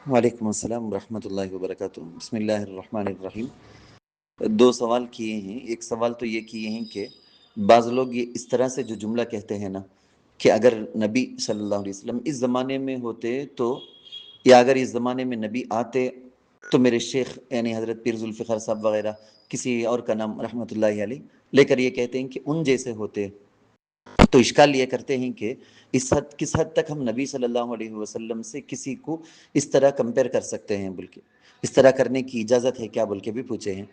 وعلیکم السلام ورحمۃ اللہ وبرکاتہ۔ بسم اللہ الرحمن الرحیم۔ دو سوال کیے ہیں۔ ایک سوال تو یہ کیے ہیں کہ بعض لوگ یہ اس طرح سے جو جملہ کہتے ہیں نا کہ اگر نبی صلی اللہ علیہ وسلم اس زمانے میں ہوتے تو، یا اگر اس زمانے میں نبی آتے تو میرے شیخ یعنی حضرت پیر ذوالفقار صاحب وغیرہ کسی اور کا نام رحمۃ اللہ علیہ لے کر یہ کہتے ہیں کہ ان جیسے ہوتے، تو اشکال یہ کرتے ہیں کہ کس حد تک ہم نبی صلی اللہ علیہ وسلم سے کسی کو اس طرح کمپیئر کر سکتے ہیں، بلکہ اس طرح کرنے کی اجازت ہے کیا بول کے بھی پوچھے ہیں۔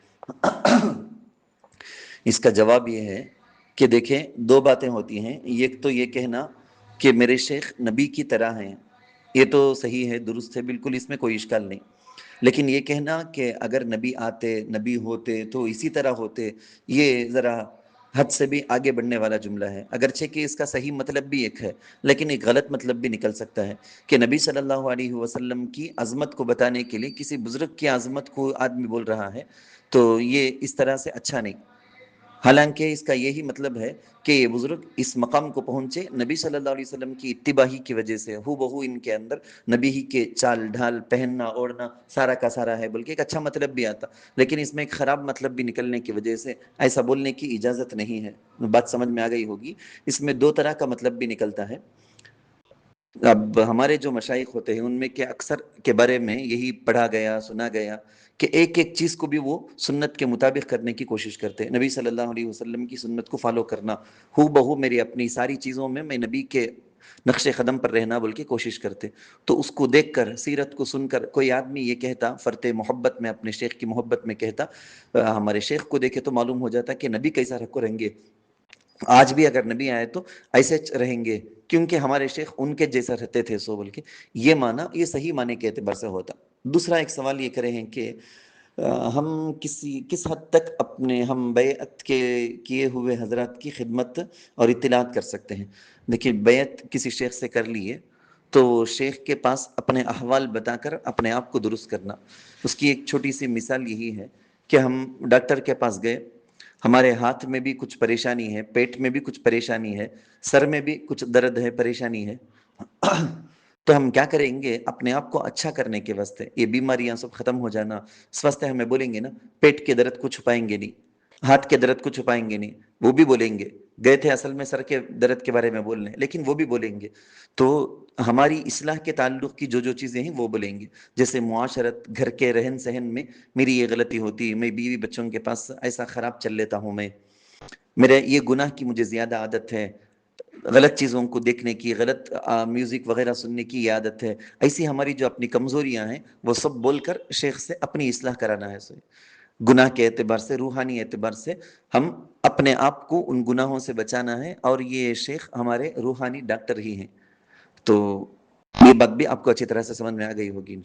اس کا جواب یہ ہے کہ دیکھیں، دو باتیں ہوتی ہیں۔ ایک تو یہ کہنا کہ میرے شیخ نبی کی طرح ہیں، یہ تو صحیح ہے، درست ہے، بالکل اس میں کوئی اشکال نہیں۔ لیکن یہ کہنا کہ اگر نبی آتے، نبی ہوتے تو اسی طرح ہوتے، یہ ذرا حد سے بھی آگے بڑھنے والا جملہ ہے۔ اگرچہ کہ اس کا صحیح مطلب بھی ایک ہے، لیکن ایک غلط مطلب بھی نکل سکتا ہے کہ نبی صلی اللہ علیہ وسلم کی عظمت کو بتانے کے لیے کسی بزرگ کی عظمت کو آدمی بول رہا ہے، تو یہ اس طرح سے اچھا نہیں۔ حالانکہ اس کا یہی مطلب ہے کہ یہ بزرگ اس مقام کو پہنچے نبی صلی اللہ علیہ وسلم کی اتباعی کی وجہ سے، ہو بہو ان کے اندر نبی ہی کے چال ڈھال، پہننا اوڑھنا سارا کا سارا ہے، بلکہ ایک اچھا مطلب بھی آتا، لیکن اس میں ایک خراب مطلب بھی نکلنے کی وجہ سے ایسا بولنے کی اجازت نہیں ہے۔ بات سمجھ میں آ گئی ہوگی۔ اس میں دو طرح کا مطلب بھی نکلتا ہے۔ اب ہمارے جو مشائخ ہوتے ہیں ان میں کہ اکثر کے بارے میں یہی پڑھا گیا، سنا گیا کہ ایک ایک چیز کو بھی وہ سنت کے مطابق کرنے کی کوشش کرتے ہیں۔ نبی صلی اللہ علیہ وسلم کی سنت کو فالو کرنا، ہو بہو میری اپنی ساری چیزوں میں نبی کے نقش قدم پر رہنا بول کے کوشش کرتے۔ تو اس کو دیکھ کر، سیرت کو سن کر کوئی آدمی یہ کہتا، فرط محبت میں اپنے شیخ کی محبت میں کہتا، ہمارے شیخ کو دیکھے تو معلوم ہو جاتا کہ نبی کیسا رکھو رہیں گے، آج بھی اگر نبی آئے تو ایسے رہیں گے، کیونکہ ہمارے شیخ ان کے جیسا رہتے تھے، سو بول کے یہ معنی، یہ صحیح معنی کے اعتبار سے ہوتا۔ دوسرا ایک سوال یہ کرے ہیں کہ ہم کس حد تک اپنے ہم بیعت کے کیے ہوئے حضرات کی خدمت اور اطلاعات کر سکتے ہیں۔ دیکھیے، بیعت کسی شیخ سے کر لیے تو شیخ کے پاس اپنے احوال بتا کر اپنے آپ کو درست کرنا۔ اس کی ایک چھوٹی سی مثال یہی ہے کہ ہم ڈاکٹر کے پاس گئے، ہمارے ہاتھ میں بھی کچھ پریشانی ہے، پیٹ میں بھی کچھ پریشانی ہے، سر میں بھی کچھ درد ہے، پریشانی ہے، تو ہم کیا کریں گے؟ اپنے آپ کو اچھا کرنے کے واسطے، یہ بیماریاں سب ختم ہو جانا اس واسطے ہمیں بولیں گے نا، پیٹ کے درد کو چھپائیں گے نہیں، ہاتھ کے درد کو چھپائیں گے نہیں، وہ بھی بولیں گے۔ گئے تھے اصل میں سر کے درد کے بارے میں بولنے، لیکن وہ بھی بولیں گے۔ تو ہماری اصلاح کے تعلق کی جو جو چیزیں ہیں وہ بولیں گے، جیسے معاشرت، گھر کے رہن سہن میں میری یہ غلطی ہوتی ہے، میں بیوی بچوں کے پاس ایسا خراب چل لیتا ہوں، میں میرے یہ گناہ کی مجھے زیادہ عادت ہے، غلط چیزوں کو دیکھنے کی، غلط میوزک وغیرہ سننے کی یہ عادت ہے، ایسی ہماری جو اپنی کمزوریاں ہیں وہ سب بول کر شیخ سے اپنی اصلاح کرانا ہے۔ گناہ کے اعتبار سے، روحانی اعتبار سے ہم اپنے آپ کو ان گناہوں سے بچانا ہے، اور یہ شیخ ہمارے روحانی ڈاکٹر ہی ہیں۔ تو یہ بات بھی آپ کو اچھی طرح سے سمجھ میں آ گئی ہوگی۔